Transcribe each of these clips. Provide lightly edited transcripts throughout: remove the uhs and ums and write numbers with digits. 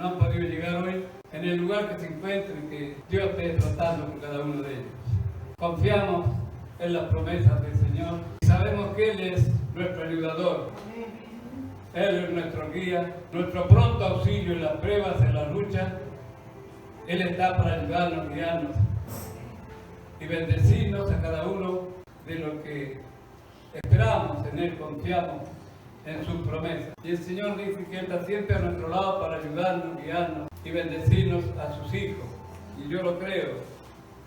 no han podido llegar hoy, en el lugar que se encuentren, que Dios esté tratando con cada uno de ellos. Confiamos en las promesas del Señor y sabemos que Él es nuestro ayudador. Él es nuestro guía, nuestro pronto auxilio en las pruebas, en la lucha. Él está para ayudarnos, guiarnos y bendecirnos a cada uno de lo que esperamos en Él, confiamos en sus promesas. Y el Señor dice que Él está siempre a nuestro lado para ayudarnos, guiarnos y bendecirnos a sus hijos. Y yo lo creo,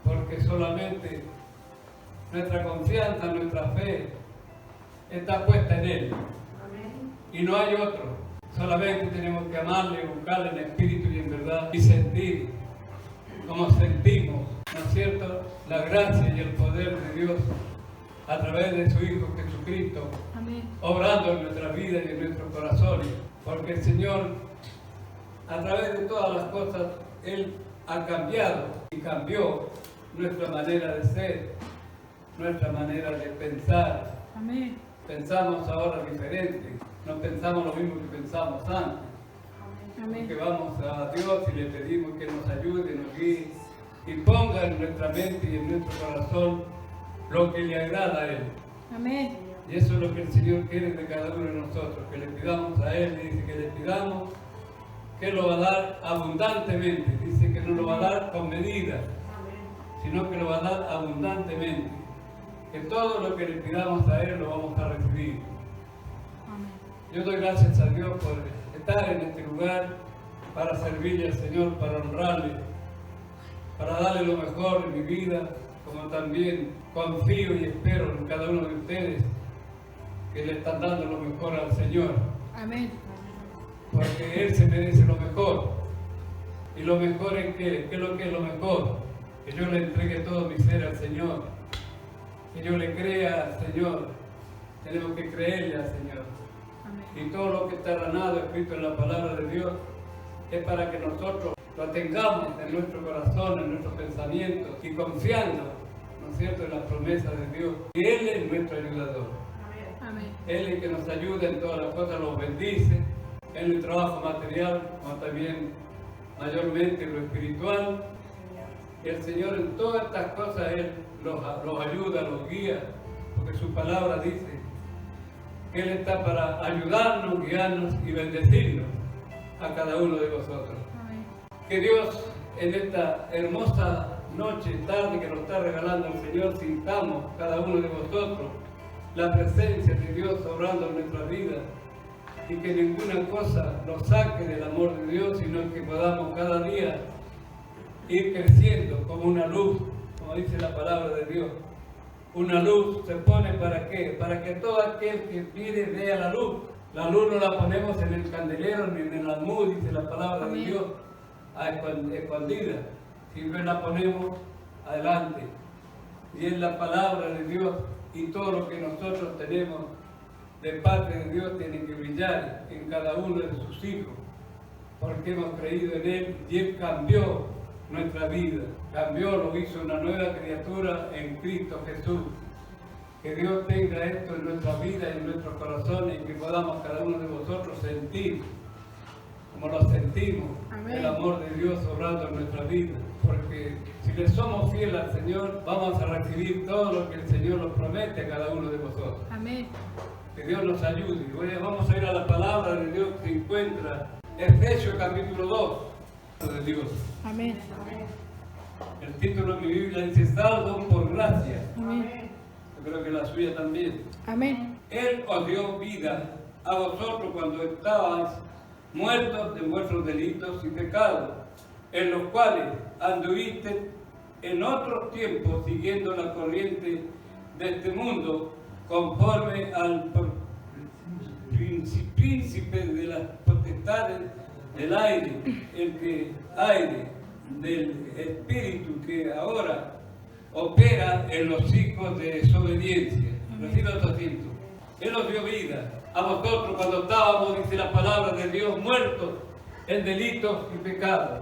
porque solamente nuestra confianza, nuestra fe está puesta en Él. Y no hay otro. Solamente tenemos que amarle, buscarle en espíritu y en verdad y sentir como sentimos, ¿no es cierto?, la gracia y el poder de Dios a través de su Hijo Jesucristo, amén, obrando en nuestra vida y en nuestros corazones. Porque el Señor, a través de todas las cosas, Él ha cambiado y cambió nuestra manera de ser, nuestra manera de pensar. Amén. Pensamos ahora diferente, no pensamos lo mismo que pensamos antes. Amén. Porque vamos a Dios y le pedimos que nos ayude, nos guíe y ponga en nuestra mente y en nuestro corazón lo que le agrada a Él. Amén. Y eso es lo que el Señor quiere de cada uno de nosotros, que le pidamos a Él, dice que le pidamos, que Él lo va a dar abundantemente, dice que no lo va a dar con medida, sino que lo va a dar abundantemente, que todo lo que le pidamos a Él lo vamos a recibir. Amén. Yo doy gracias a Dios por estar en este lugar, para servirle al Señor, para honrarle, para darle lo mejor en mi vida, como también confío y espero en cada uno de ustedes que le están dando lo mejor al Señor. Amén. Porque Él se merece lo mejor. Y lo mejor es que, ¿qué es lo que es lo mejor? Que yo le entregue todo mi ser al Señor. Que yo le crea al Señor. Tenemos que creerle al Señor. Amén. Y todo lo que está ganado, escrito en la palabra de Dios, es para que nosotros lo tengamos en nuestro corazón, en nuestros pensamientos y confiando, ¿no es cierto?, en las promesas de Dios. Y Él es nuestro ayudador. Amén. Él es el que nos ayuda en todas las cosas, los bendice en el trabajo material, como también mayormente en lo espiritual. Y el Señor en todas estas cosas, Él los ayuda, los guía, porque su palabra dice que Él está para ayudarnos, guiarnos y bendecirnos a cada uno de vosotros. Que Dios en esta hermosa noche, tarde que nos está regalando el Señor, sintamos cada uno de vosotros la presencia de Dios obrando en nuestra vida y que ninguna cosa nos saque del amor de Dios, sino que podamos cada día ir creciendo como una luz, como dice la palabra de Dios. Una luz se pone ¿para qué? Para que todo aquel que mire vea la luz. La luz no la ponemos en el candelero ni en el almud, dice la palabra de Dios, a escondida, siempre la ponemos adelante. Y es la palabra de Dios y todo lo que nosotros tenemos de parte de Dios tiene que brillar en cada uno de sus hijos, porque hemos creído en Él y Él cambió nuestra vida, cambió, lo hizo una nueva criatura en Cristo Jesús. Que Dios tenga esto en nuestra vida y en nuestros corazones y que podamos cada uno de vosotros sentir como lo sentimos. Amén. El amor de Dios obrando en nuestra vida, porque si le somos fieles al Señor vamos a recibir todo lo que el Señor nos promete a cada uno de vosotros. Amén. Que Dios nos ayude. Hoy vamos a ir a la palabra de Dios que se encuentra Efesios capítulo 2 de Dios. Amén. El título de mi Biblia dice salvo por gracia. Amén. Yo creo que la suya también. Amén. Él os dio vida a vosotros cuando estabais muertos de vuestros delitos y pecados, en los cuales anduviste en otros tiempos siguiendo la corriente de este mundo, conforme al príncipe de las potestades del aire, del espíritu que ahora opera en los hijos de desobediencia. Reciba otro asiento. Él os dio vida a vosotros cuando estábamos, dice la palabra de Dios, muertos en delitos y pecados.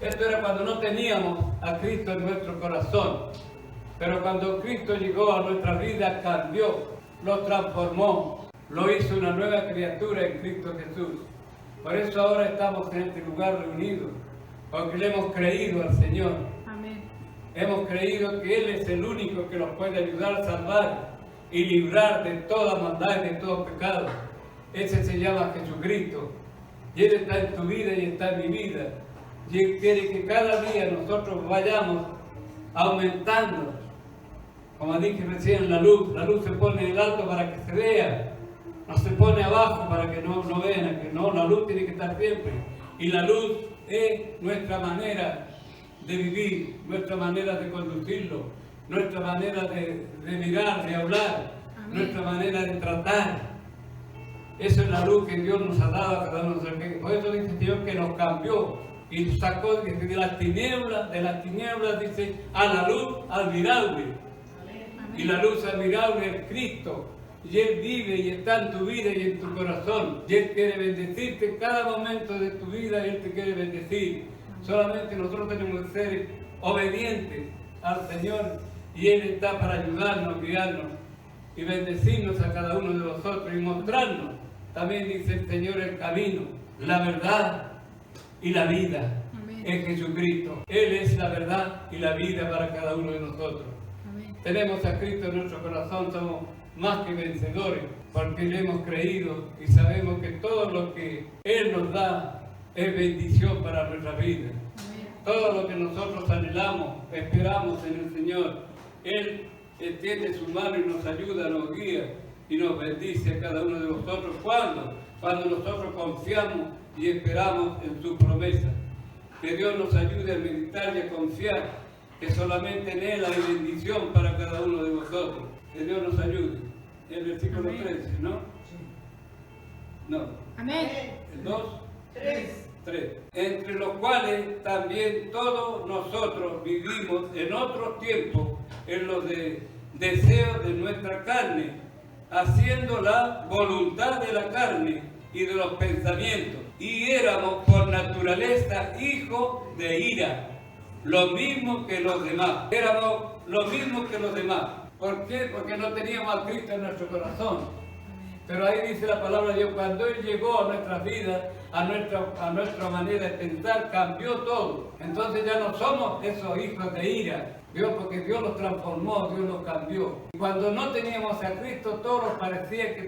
Esto era cuando no teníamos a Cristo en nuestro corazón. Pero cuando Cristo llegó a nuestra vida, cambió, lo transformó, lo hizo una nueva criatura en Cristo Jesús. Por eso ahora estamos en este lugar reunidos, porque le hemos creído al Señor. Amén. Hemos creído que Él es el único que nos puede ayudar a salvar y librar de toda maldad y de todo pecado. Ese se llama Jesucristo. Y Él está en tu vida y está en mi vida. Y Él quiere que cada día nosotros vayamos aumentando. Como dije recién, la luz se pone en el alto para que se vea. No se pone abajo para que no vean, que no, la luz tiene que estar siempre. Y la luz es nuestra manera de vivir, nuestra manera de conducirlo, nuestra manera de mirar, de hablar, Amén. Nuestra manera de tratar. Eso es la luz que Dios nos ha dado a cada uno de nosotros. Por eso dice Dios que nos cambió y nos sacó de las tinieblas, dice, a la luz admirable. Amén. Y la luz admirable es Cristo. Y Él vive y está en tu vida y en tu corazón. Y Él quiere bendecirte en cada momento de tu vida. Él te quiere bendecir. Solamente nosotros tenemos que ser obedientes al Señor. Y Él está para ayudarnos, guiarnos y bendecirnos a cada uno de nosotros y mostrarnos. También dice el Señor el camino, la verdad y la vida. Amén. En Jesucristo. Él es la verdad y la vida para cada uno de nosotros. Amén. Tenemos a Cristo en nuestro corazón, somos más que vencedores, porque le hemos creído y sabemos que todo lo que Él nos da es bendición para nuestra vida. Amén. Todo lo que nosotros anhelamos, esperamos en el Señor. Él extiende su mano y nos ayuda, nos guía y nos bendice a cada uno de nosotros. ¿Cuándo? Cuando nosotros confiamos y esperamos en su promesa. Que Dios nos ayude a meditar y a confiar que solamente en Él hay bendición para cada uno de vosotros. Que Dios nos ayude. El versículo Amén. 13, ¿no? No. Amén. ¿El 2? 3. Entre los cuales también todos nosotros vivimos en otros tiempos en los deseos de nuestra carne, haciendo la voluntad de la carne y de los pensamientos. Y éramos por naturaleza hijos de ira, lo mismo que los demás. Éramos lo mismo que los demás. ¿Por qué? Porque no teníamos a Cristo en nuestro corazón. Pero ahí dice la palabra de Dios, cuando Él llegó a nuestras vidas, a nuestra manera de pensar, cambió todo. Entonces ya no somos esos hijos de ira. Dios, porque Dios los transformó, Dios los cambió. Y cuando no teníamos a Cristo, todo nos parecía que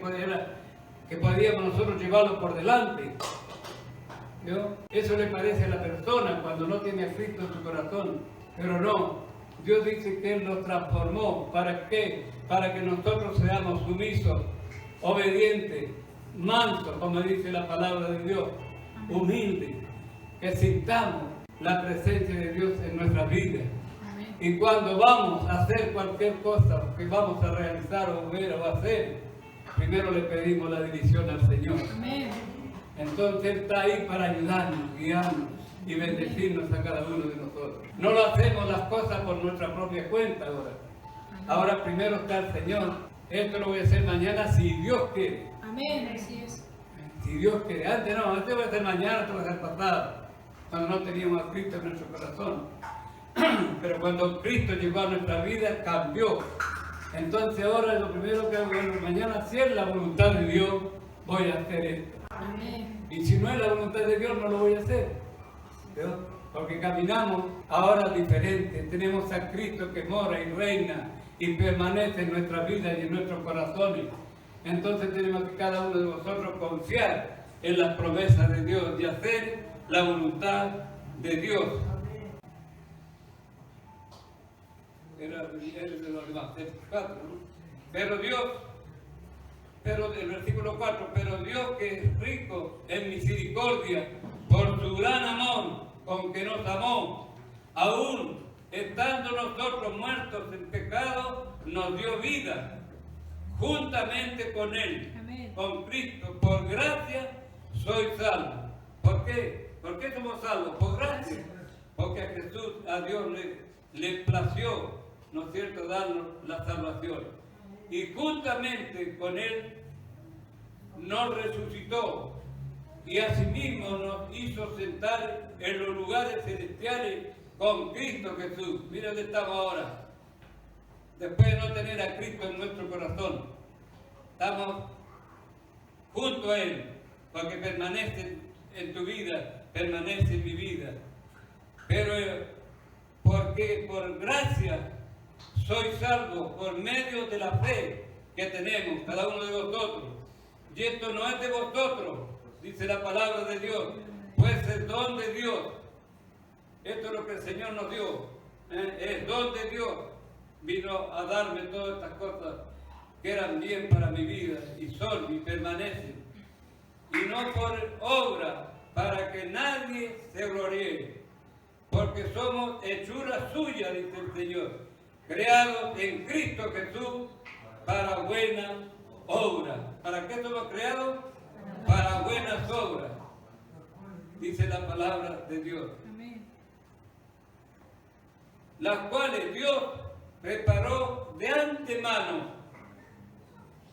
podíamos nosotros llevarlo por delante. ¿Vio? Eso le parece a la persona cuando no tiene a Cristo en su corazón. Pero no, Dios dice que Él nos transformó. ¿Para qué? Para que nosotros seamos sumisos, obedientes, mansos, como dice la palabra de Dios, humildes, que sintamos la presencia de Dios en nuestras vidas. Amén. Y cuando vamos a hacer cualquier cosa que vamos a realizar o ver o hacer, primero le pedimos la dirección al Señor. Amén. Entonces Él está ahí para ayudarnos, guiarnos y bendecirnos a cada uno de nosotros. No lo hacemos las cosas por nuestra propia cuenta ahora. Ahora primero está el Señor. Esto lo voy a hacer mañana si Dios quiere. Amén. Así es. Si Dios quiere. Antes no, antes va a ser mañana, esto va a ser pasado. Cuando no teníamos a Cristo en nuestro corazón. Pero cuando Cristo llegó a nuestra vida, cambió. Entonces ahora lo primero que hago es mañana, si es la voluntad de Dios, voy a hacer esto. Amén. Y si no es la voluntad de Dios, no lo voy a hacer. ¿Vio? Porque caminamos ahora diferente. Tenemos a Cristo que mora y reina y permanece en nuestra vida y en nuestros corazones. Entonces tenemos que cada uno de nosotros confiar en las promesas de Dios y hacer la voluntad de Dios. Era de los demás, el 4, ¿no? Pero el versículo 4, pero Dios que es rico en misericordia, por su gran amor con que nos amó, aún estando nosotros muertos en pecado, nos dio vida, juntamente con Él, Amén. con Cristo, por gracia soy salvo. ¿Por qué? ¿Por qué somos salvos? Por gracia. Porque a Jesús, a Dios le plació, ¿no es cierto?, darnos la salvación. Y juntamente con Él nos resucitó y asimismo nos hizo sentar en los lugares celestiales con Cristo Jesús. Mira dónde estamos ahora. Después de no tener a Cristo en nuestro corazón, estamos junto a Él, porque permanece en tu vida, permanece en mi vida. Pero porque por gracia soy salvo por medio de la fe que tenemos cada uno de vosotros. Y esto no es de vosotros, dice la palabra de Dios, pues es don de Dios. Esto es lo que el Señor nos dio, es don de Dios. Vino a darme todas estas cosas que eran bien para mi vida y son y permanecen. Y no por obra, para que nadie se gloríe, porque somos hechura suya, dice el Señor, creados en Cristo Jesús para buenas obras. ¿Para qué somos creados? Para buenas obras, dice la palabra de Dios. Amén. Las cuales Dios preparó de antemano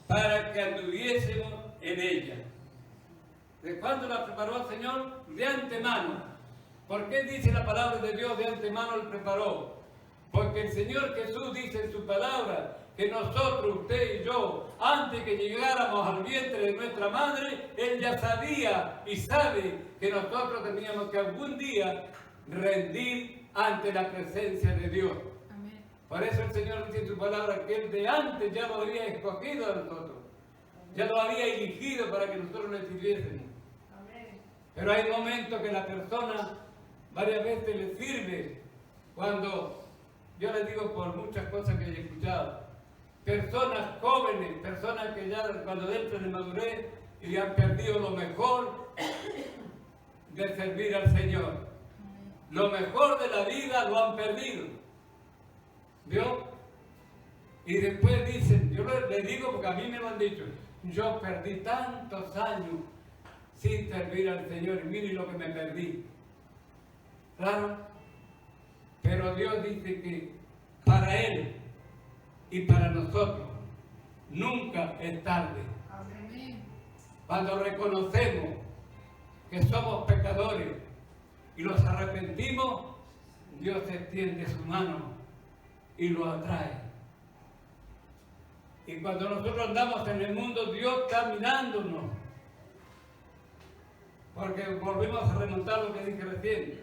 para que anduviésemos en ellas. ¿De cuándo la preparó el Señor? De antemano. ¿Por qué dice la palabra de Dios de antemano lo preparó? Porque el Señor Jesús dice en su palabra que nosotros, usted y yo, antes que llegáramos al vientre de nuestra madre, Él ya sabía y sabe que nosotros teníamos que algún día rendir ante la presencia de Dios. Amén. Por eso el Señor dice en su palabra que Él de antes ya lo había escogido a nosotros, ya lo había elegido para que nosotros le sirviésemos. Pero hay momentos que la persona varias veces le sirve, cuando, yo les digo por muchas cosas que he escuchado, personas jóvenes, personas que ya cuando entran en madurez y han perdido lo mejor de servir al Señor. Lo mejor de la vida lo han perdido. ¿Vio? Y después dicen, yo le digo porque a mí me lo han dicho, yo perdí tantos años sin servir al Señor y mire lo que me perdí. Claro, pero Dios dice que para Él y para nosotros nunca es tarde. Amén. Cuando reconocemos que somos pecadores y los arrepentimos, Dios extiende su mano y lo atrae. Y cuando nosotros andamos en el mundo, Dios está mirándonos. Porque volvemos a remontar lo que dije recién.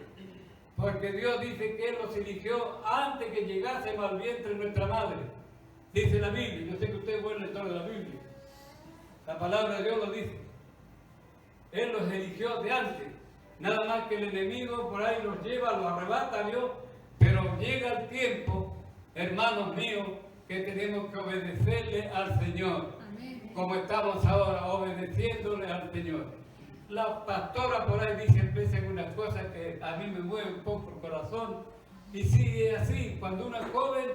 Porque Dios dice que Él los eligió antes que llegásemos al vientre de nuestra madre. Dice la Biblia. Yo sé que usted es buen lector de la Biblia. La palabra de Dios lo dice. Él los eligió de antes. Nada más que el enemigo por ahí los lleva, los arrebata, Dios. Pero llega el tiempo, hermanos míos, que tenemos que obedecerle al Señor. Amén. Como estamos ahora obedeciéndole al Señor. La pastora por ahí dice a veces unas cosas que a mí me mueven un poco el corazón. Y sí, es así. Cuando una joven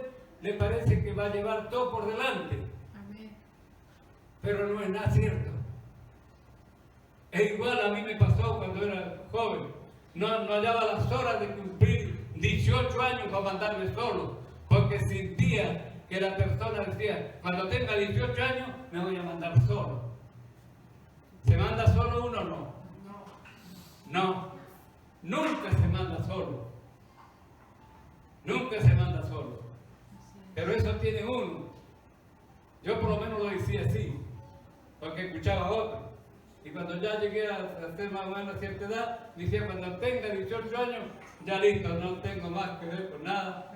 le parece que va a llevar todo por delante. Amén. Pero no es nada cierto. Es igual a mí me pasó cuando era joven. No hallaba las horas de cumplir 18 años para mandarme solo. Porque sentía que la persona decía, cuando tenga 18 años me voy a mandar solo. ¿Se manda solo uno o no? No. Nunca se manda solo. Nunca se manda solo. Pero eso tiene uno. Yo por lo menos lo decía así, porque escuchaba a otro. Y cuando ya llegué a ser más o menos a cierta edad, decía, cuando tenga 18 años, ya listo, no tengo más que ver con nada.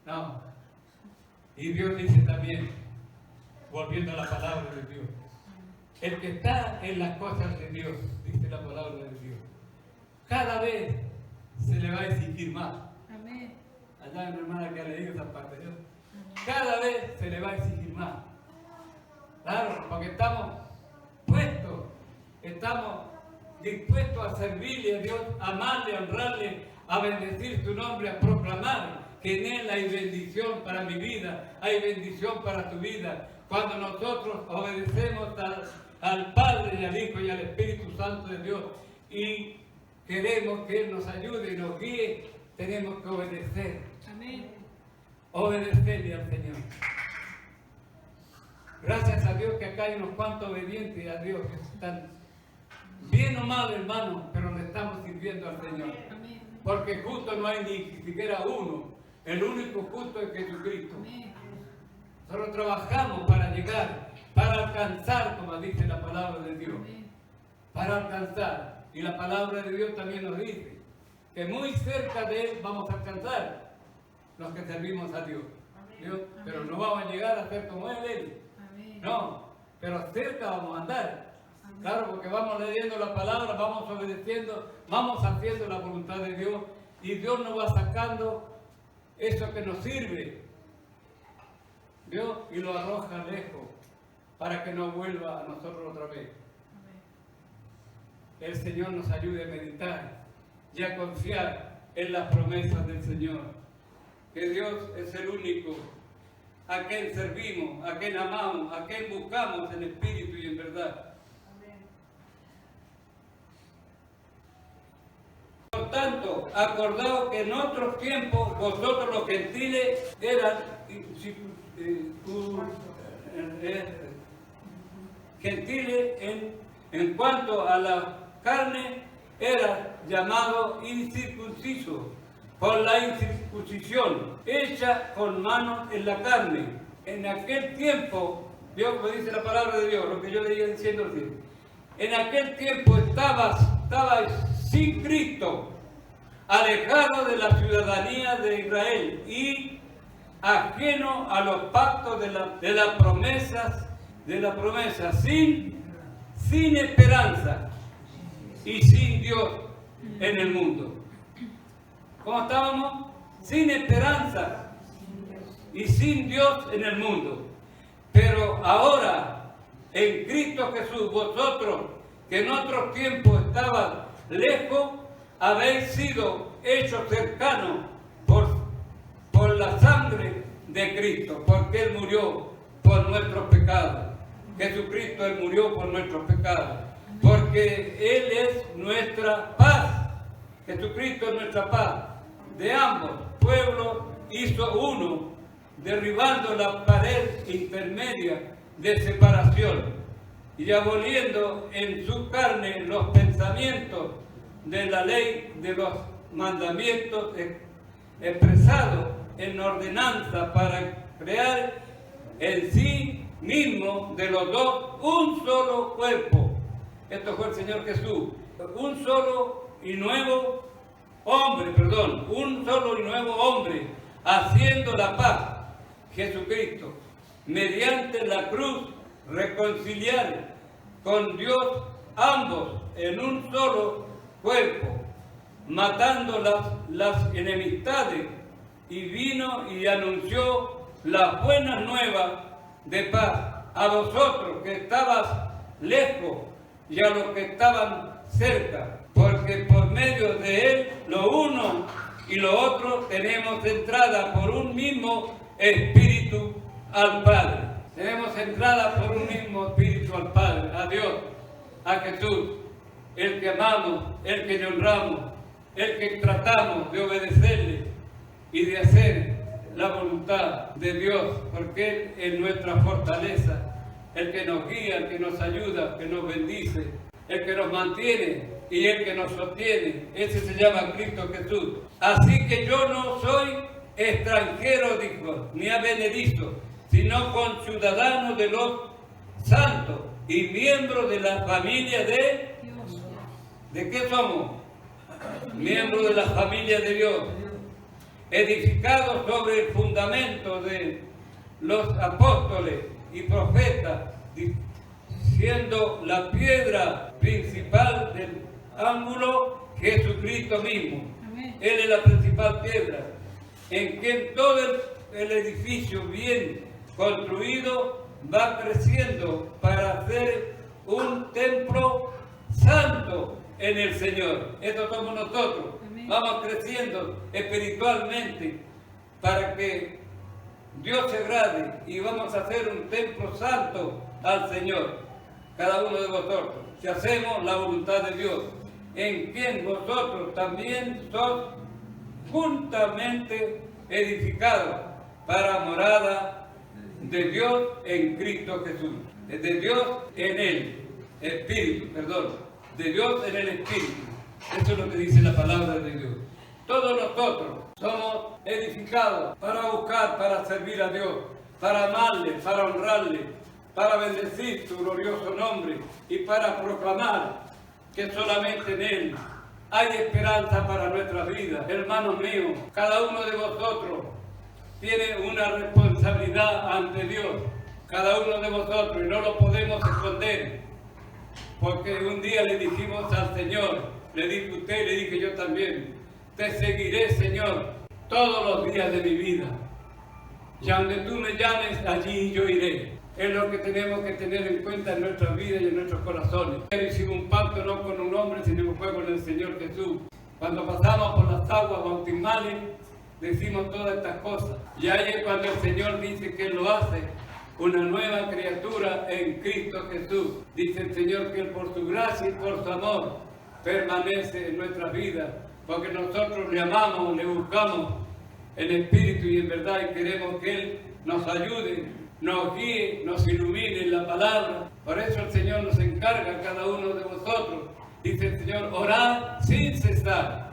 No. Y Dios dice también, volviendo a la palabra de Dios, el que está en las cosas de Dios, dice la palabra de Dios, cada vez se le va a exigir más. Amén. Allá mi hermana que ha leído esa parte, ¿no? Cada vez se le va a exigir más. Claro, porque estamos puestos, estamos dispuestos a servirle a Dios, a amarle, a honrarle, a bendecir su nombre, a proclamar que en Él hay bendición para mi vida, hay bendición para tu vida. Cuando nosotros obedecemos al Padre y al Hijo y al Espíritu Santo de Dios y queremos que Él nos ayude y nos guíe, tenemos que obedecer. Amén. Obedecerle al Señor. Gracias a Dios que acá hay unos cuantos obedientes a Dios que están bien o mal, hermanos, pero le estamos sirviendo al Señor. Amén. Porque justo no hay ni siquiera uno. El único justo es Jesucristo. Amén. Nosotros trabajamos para llegar, para alcanzar, como dice la palabra de Dios. Amén. Para alcanzar. Y la palabra de Dios también nos dice que muy cerca de Él vamos a alcanzar los que servimos a Dios. ¿Dios? Pero no vamos a llegar a ser como Él. Amén. No, pero cerca vamos a andar. Amén. Claro, porque vamos leyendo la palabra, vamos obedeciendo, vamos haciendo la voluntad de Dios y Dios nos va sacando eso que nos sirve. Dios, y lo arroja lejos para que no vuelva a nosotros otra vez. Amén. El Señor nos ayude a meditar y a confiar en las promesas del Señor. Que Dios es el único a quien servimos, a quien amamos, a quien buscamos en espíritu y en verdad. Amén. Por tanto, acordaos que en otros tiempos vosotros los gentiles eran gentiles en cuanto a la carne, era llamado incircunciso por la incircuncisión hecha con manos en la carne. En aquel tiempo, Dios me dice la palabra de Dios, lo que yo leía diciendo así. En aquel tiempo estabais sin Cristo, alejado de la ciudadanía de Israel y ajeno a los pactos de las promesas, sin esperanza y sin Dios en el mundo. ¿Cómo estábamos? Sin esperanza y sin Dios en el mundo. Pero ahora, en Cristo Jesús, vosotros que en otros tiempos estaban lejos, habéis sido hechos cercanos por la sangre de Cristo, porque Él murió por nuestros pecados. Jesucristo, Él murió por nuestros pecados, porque Él es nuestra paz. Jesucristo es nuestra paz. De ambos pueblos hizo uno, derribando la pared intermedia de separación y aboliendo en su carne los pensamientos de la ley de los mandamientos expresados en ordenanza para crear en sí mismo de los dos un solo cuerpo. Esto fue el Señor Jesús. Un solo y nuevo hombre, haciendo la paz, Jesucristo, mediante la cruz, reconciliar con Dios ambos en un solo cuerpo, matando las enemistades, y vino y anunció las buenas nuevas de paz a vosotros que estabas lejos y a los que estaban cerca, porque por medio de Él lo uno y lo otro tenemos entrada por un mismo Espíritu al Padre. Tenemos entrada por un mismo Espíritu al Padre, a Dios, a Jesús, el que amamos, el que honramos, el que tratamos de obedecerle y de hacer la voluntad de Dios, porque Él es nuestra fortaleza, el que nos guía, el que nos ayuda, el que nos bendice, el que nos mantiene y el que nos sostiene. Ese se llama Cristo Jesús. Así que yo no soy extranjero, dijo, ni advenedizo, sino conciudadano de los santos y miembro de la familia de Dios. ¿De qué somos? Miembros de la familia de Dios, edificados sobre el fundamento de los apóstoles y profetas, siendo la piedra principal del ángulo Jesucristo mismo. Amén. Él es la principal piedra, en quien todo el edificio bien construido va creciendo para hacer un templo santo en el Señor. Estos somos nosotros. Amén. Vamos creciendo espiritualmente para que Dios se agrade y vamos a hacer un templo santo al Señor. Cada uno de vosotros, si hacemos la voluntad de Dios, en quien vosotros también sois juntamente edificados para morada de Dios en Cristo Jesús. De Dios en el Espíritu, de Dios en el Espíritu. Eso es lo que dice la palabra de Dios. Todos nosotros somos edificados para buscar, para servir a Dios, para amarle, para honrarle, para bendecir su glorioso nombre y para proclamar que solamente en Él hay esperanza para nuestra vida. Hermanos míos, cada uno de vosotros tiene una responsabilidad ante Dios. Cada uno de vosotros, y no lo podemos esconder. Porque un día le dijimos al Señor, le dije a usted, le dije yo también, te seguiré, Señor, todos los días de mi vida. Y donde tú me llames, allí yo iré. Es lo que tenemos que tener en cuenta en nuestra vida y en nuestros corazones. Hicimos un pacto no con un hombre, sino que fue con el Señor Jesús. Cuando pasamos por las aguas bautismales, decimos todas estas cosas. Y ahí es cuando el Señor dice que Él lo hace. Una nueva criatura en Cristo Jesús. Dice el Señor que Él por su gracia y por su amor permanece en nuestras vidas. Porque nosotros le amamos, le buscamos en espíritu y en verdad y queremos que Él nos ayude, nos guíe, nos ilumine en la palabra. Por eso el Señor nos encarga a cada uno de vosotros. Dice el Señor, orad sin cesar.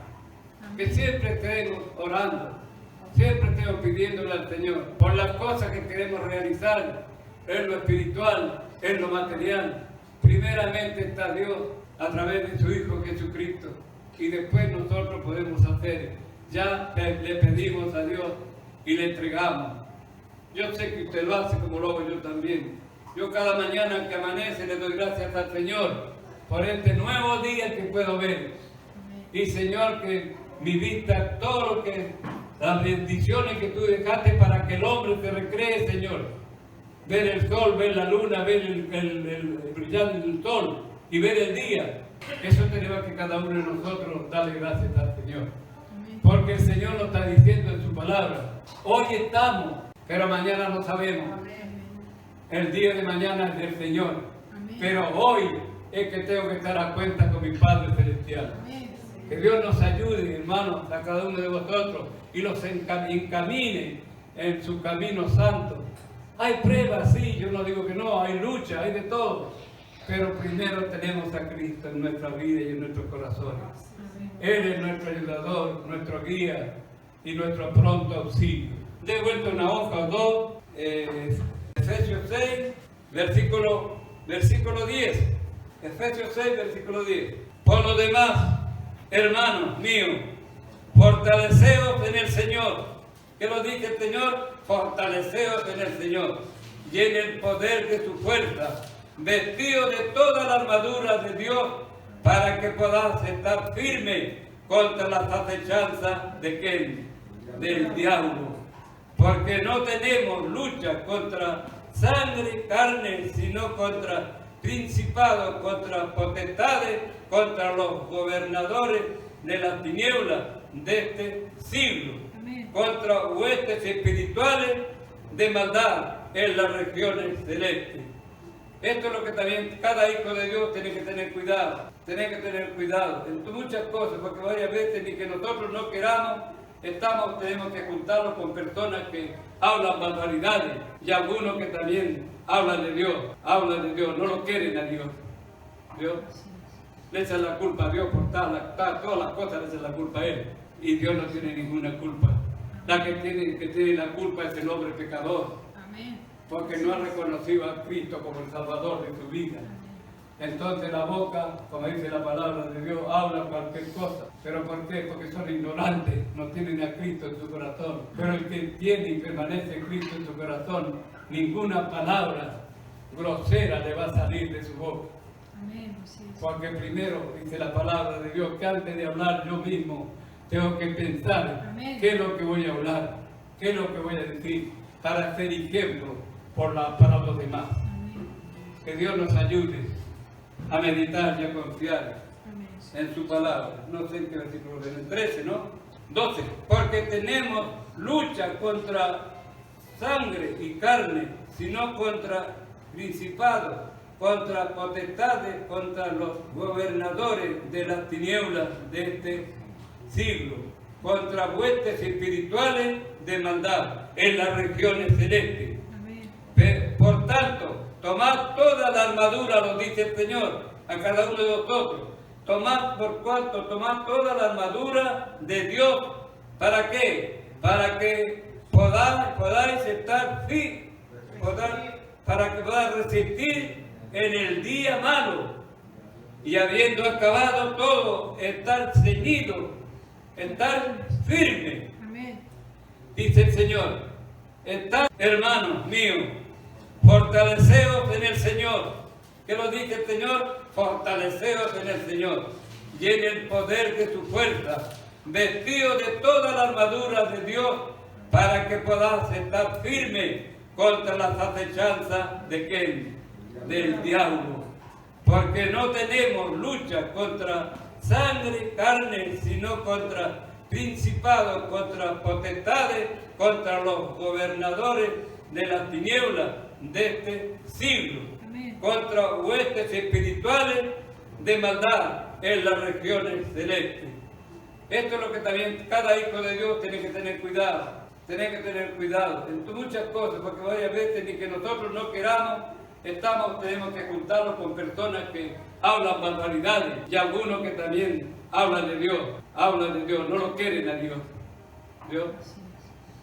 Que siempre estemos orando, siempre estemos pidiéndole al Señor por las cosas que queremos realizar, en lo espiritual, en lo material. Primeramente está Dios a través de su Hijo Jesucristo y después nosotros podemos hacer. Ya le pedimos a Dios y le entregamos. Yo sé que usted lo hace como lo hago yo también. Yo cada mañana que amanece le doy gracias al Señor por este nuevo día que puedo ver. Y Señor, que mi vista, todo lo que, las bendiciones que tú dejaste para que el hombre se recree, Señor. Ver el sol, ver la luna, ver el brillar del sol y ver el día. Eso tenemos que cada uno de nosotros darle gracias al Señor. Porque el Señor nos está diciendo en su palabra, hoy estamos, pero mañana no sabemos. El día de mañana es del Señor. Pero hoy es que tengo que estar a cuenta con mi Padre Celestial. Que Dios nos ayude, hermanos, a cada uno de vosotros y los encamine en su camino santo. Hay pruebas, sí, yo no digo que no, hay lucha, hay de todo. Pero primero tenemos a Cristo en nuestra vida y en nuestros corazones. Él es nuestro ayudador, nuestro guía y nuestro pronto auxilio. Le he vuelto una hoja o dos, Efesios 6, versículo 10. Efesios 6, versículo 10. Por lo demás, hermanos míos, fortaleceos en el Señor. ¿Qué lo dice el Señor? Fortaleceos en el Señor y en el poder de su fuerza, vestidos de toda la armadura de Dios, para que podáis estar firmes contra las acechanzas de ¿quién? Del diablo. Porque no tenemos lucha contra sangre y carne, sino contra principados, contra potestades, contra los gobernadores de las tinieblas de este siglo, contra huestes espirituales de maldad en las regiones celestes. Esto es lo que también cada hijo de Dios tiene que tener cuidado. Tiene que tener cuidado en muchas cosas, porque varias veces ni que nosotros no queramos, tenemos que juntarnos con personas que hablan barbaridades y algunos que también hablan de Dios, no lo quieren a Dios. Dios le echan la culpa a Dios por todas las cosas, le echan la culpa a Él y Dios no tiene ninguna culpa. La que tiene la culpa es el hombre pecador. Amén. Porque no ha reconocido a Cristo como el Salvador de su vida. Entonces la boca, como dice la palabra de Dios, habla cualquier cosa. ¿Pero por qué? Porque son ignorantes, no tienen a Cristo en su corazón. Pero el que tiene y permanece Cristo en su corazón, ninguna palabra grosera le va a salir de su boca. Amén. Porque primero dice la palabra de Dios que antes de hablar yo mismo tengo que pensar qué es lo que voy a hablar, qué es lo que voy a decir, para ser ejemplo para los demás. Amén. Que Dios nos ayude a meditar y a confiar en su palabra. No sé en qué versículo, en el 13, ¿no? 12. Porque tenemos lucha contra sangre y carne, sino contra principados, contra potestades, contra los gobernadores de las tinieblas de este siglo, contra huestes espirituales de maldad en las regiones celestes. Por tanto, tomad toda la armadura, lo dice el Señor, a cada uno de vosotros. Tomad toda la armadura de Dios. ¿Para qué? Para que podáis estar firmes, para que podáis resistir en el día malo. y habiendo acabado todo, estar ceñido, estar firme. Amén. Dice el Señor, estad, hermanos míos, fortaleceos en el Señor. ¿Qué lo dice el Señor? Fortaleceos en el Señor y en el poder de su fuerza, vestidos de toda la armadura de Dios, para que podáis estar firmes contra las acechanzas de ¿quién? Del diablo. Porque no tenemos lucha contra sangre, carne, sino contra principados, contra potestades, contra los gobernadores de las tinieblas de este siglo, Amén. contra huestes espirituales de maldad en las regiones celestes. Esto es lo que también cada hijo de Dios tiene que tener cuidado. Tiene que tener cuidado en muchas cosas, porque varias veces ni que nosotros no queramos, tenemos que juntarnos con personas que hablan barbaridades y algunos que también hablan de Dios, no lo quieren a Dios. Dios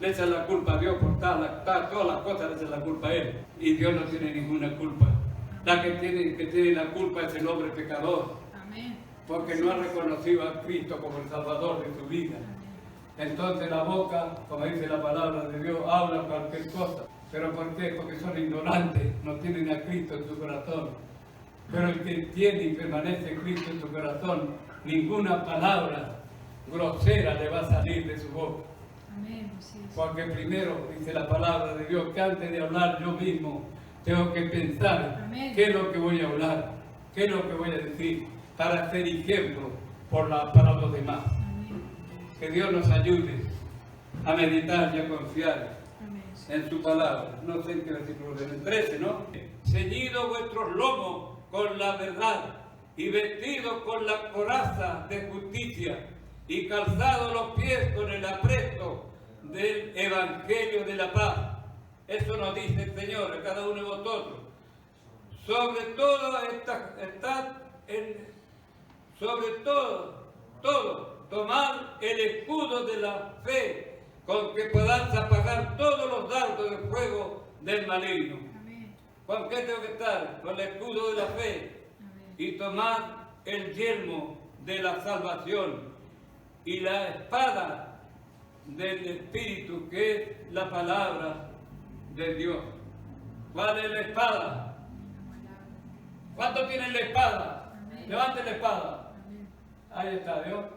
le echan la culpa a Dios por todas las cosas, le echan la culpa a Él, y Dios no tiene ninguna culpa. La que tiene la culpa es el hombre pecador, Amén. porque no ha reconocido a Cristo como el Salvador de su vida. Entonces la boca, como dice la palabra de Dios, habla cualquier cosa. ¿Pero por qué? Porque son ignorantes, no tienen a Cristo en su corazón. Pero el que tiene y permanece Cristo en su corazón, ninguna palabra grosera le va a salir de su boca. Amén. Así es. Porque primero dice la palabra de Dios que antes de hablar yo mismo tengo que pensar Amén. qué es lo que voy a hablar, qué es lo que voy a decir, para ser ejemplo para los demás. Amén. Que Dios nos ayude a meditar y a confiar Amén. en su palabra. No sé en qué versículo, en el 13, ¿no? Ceñido vuestros lomos con la verdad y vestidos con la coraza de justicia y calzados los pies con el apresto del evangelio de la paz. Eso nos dice el Señor a cada uno de vosotros. Sobre todo, tomad el escudo de la fe, con que podáis apagar todos los dardos de fuego del maligno. Amén. ¿Con qué tengo que estar? Con el escudo de la fe. Amén. Y tomad el yelmo de la salvación y la espada del Espíritu, que es la palabra de Dios. ¿Cuál es la espada? ¿Cuántos tienen la espada? Amén. Levanten la espada. Amén. Ahí está, ¿vio?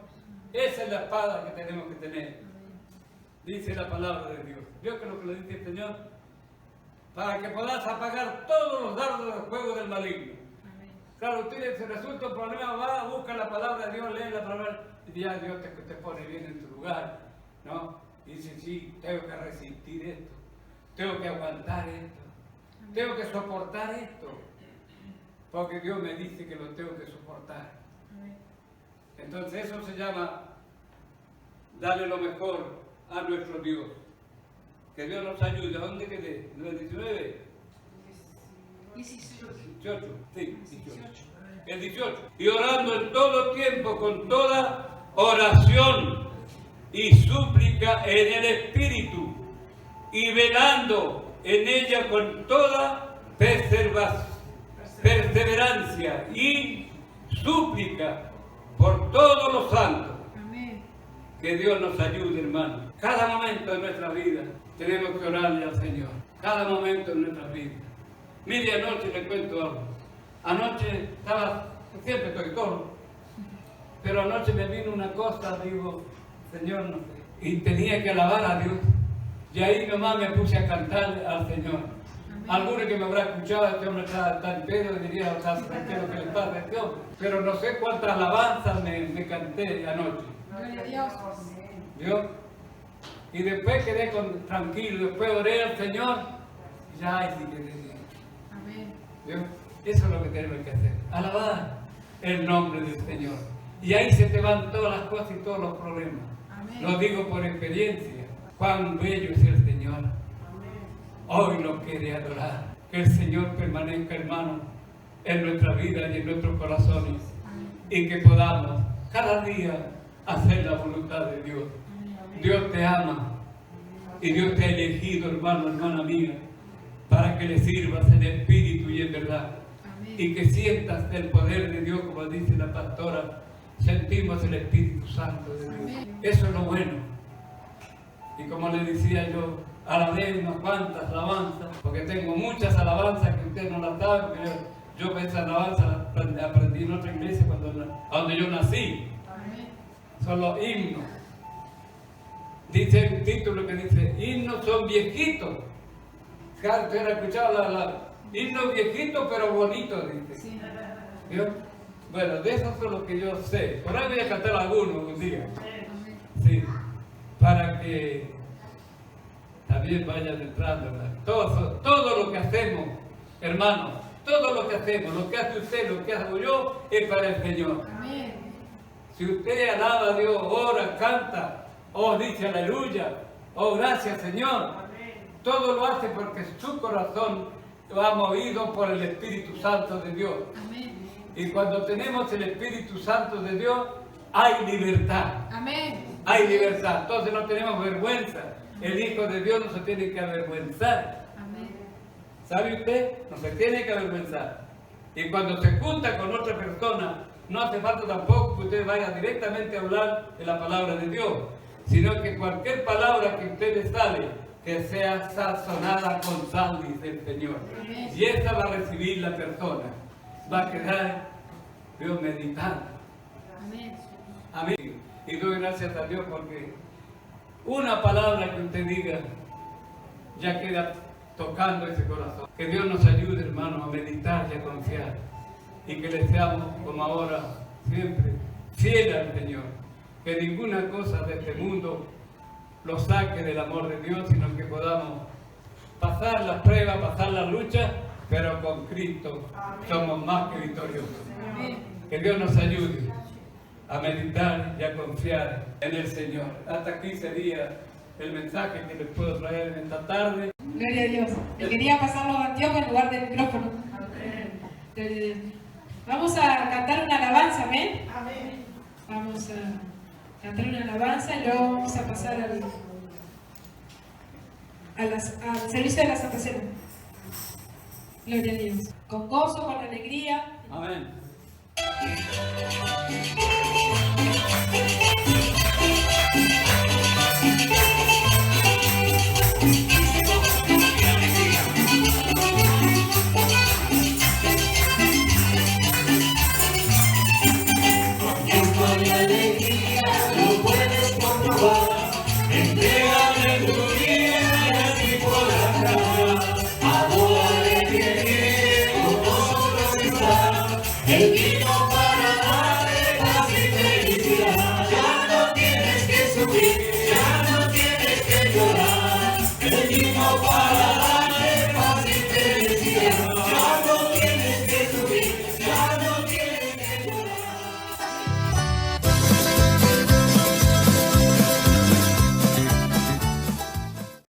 Esa es la espada que tenemos que tener. Amén. Dice la palabra de Dios. ¿Vio que lo que le dice el Señor? Para que podáis apagar todos los dardos del fuego del maligno. Amén. Claro, usted se resulta un problema, va, busca la palabra de Dios, lee la palabra, y ya Dios te pone bien en tu lugar, ¿no? Y dice, sí, tengo que resistir esto, tengo que aguantar esto, tengo que soportar esto, porque Dios me dice que lo tengo que soportar. Amén. Entonces eso se llama darle lo mejor a nuestro Dios. Que Dios nos ayude. ¿A dónde quedé? ¿En el 19? 18. 18, sí, 18. El 18. Y orando en todo tiempo con toda oración y súplica en el Espíritu, y velando en ella con toda perseverancia y súplica por todos los santos. Amén. Que Dios nos ayude, hermano. Cada momento de nuestra vida tenemos que orarle al Señor. Cada momento de nuestra vida. Mire, anoche le cuento algo. Anoche siempre estoy solo, pero anoche me vino una cosa, digo, Señor, no sé. Y tenía que alabar a Dios. Y ahí nomás me puse a cantar al Señor. Amén. Alguno que me habrá escuchado, este hombre está en pedo, diría, ¿qué es lo que le pasa a este hombre? Pero no sé cuántas alabanzas me canté anoche. Gloria a Dios. ¿Vio? Y después quedé tranquilo, después oré al Señor, y ya ahí sí quedé bien. Amén. ¿Vio? Eso es lo que tenemos que hacer, alabar el nombre del Señor. Y ahí se te van todas las cosas y todos los problemas. Amén. Lo digo por experiencia, cuán bello es el Señor. Hoy lo quiere adorar. Que el Señor permanezca, hermano, en nuestra vida y en nuestros corazones. Amén. Y que podamos cada día hacer la voluntad de Dios. Amén. Dios te ama y Dios te ha elegido, hermano, hermana mía, para que le sirvas en espíritu y en verdad. y que sientas el poder de Dios, como dice la pastora, sentimos el Espíritu Santo de Dios. Amén. Eso es lo bueno. Y como le decía yo, alabé unas cuantas alabanzas, porque tengo muchas alabanzas que usted no las sabe, porque yo esa alabanza la aprendí en otra iglesia donde yo nací. Amén. Son los himnos. Dice un título que dice, himnos son viejitos. Claro, usted ha escuchado himnos viejitos pero bonitos, dice. Sí. ¿Vio? Bueno, de esos son los que yo sé. Por ahí voy a cantar algunos un día. Amén. Sí, para que también vayan entrando. Todo lo que hacemos, hermanos, todo lo que hacemos, lo que hace usted, lo que hago yo, es para el Señor. Amén. Si usted alaba a Dios, ora, canta, dice aleluya, gracias Señor, todo lo hace porque su corazón lo ha movido por el Espíritu Santo de Dios. Amén. Y cuando tenemos el Espíritu Santo de Dios, hay libertad. Amén. Hay libertad. Entonces no tenemos vergüenza. El Hijo de Dios no se tiene que avergüenzar. Amén. ¿Sabe usted? No se tiene que avergüenzar. Y cuando se junta con otra persona, no hace falta tampoco que usted vaya directamente a hablar de la palabra de Dios, sino que cualquier palabra que usted le sale, que sea sazonada con sal, dice el Señor. Amén. Y esta va a recibir la persona. Va a quedar, Dios, meditando. Amén. Amén. Y doy gracias a Dios porque una palabra que usted diga ya queda tocando ese corazón. Que Dios nos ayude, hermanos, a meditar y a confiar. Y que le seamos, como ahora, siempre fieles al Señor. Que ninguna cosa de este mundo lo saque del amor de Dios, sino que podamos pasar las pruebas, pasar la lucha, pero con Cristo somos más que victoriosos. Amén. Que Dios nos ayude a meditar y a confiar en el Señor. Hasta aquí sería el mensaje que les puedo traer en esta tarde. Gloria a Dios. Le quería pasar los anteojos en lugar del micrófono. Gloria a Dios. Vamos a cantar una alabanza, ¿amén? Amén. Vamos a cantar una alabanza y luego vamos a pasar al servicio de la Santa Cena. Gloria a Dios. Con gozo, con alegría. Amén. Él vino para darle paz y felicidad. Ya no tienes que sufrir, ya no tienes que llorar. Él vino para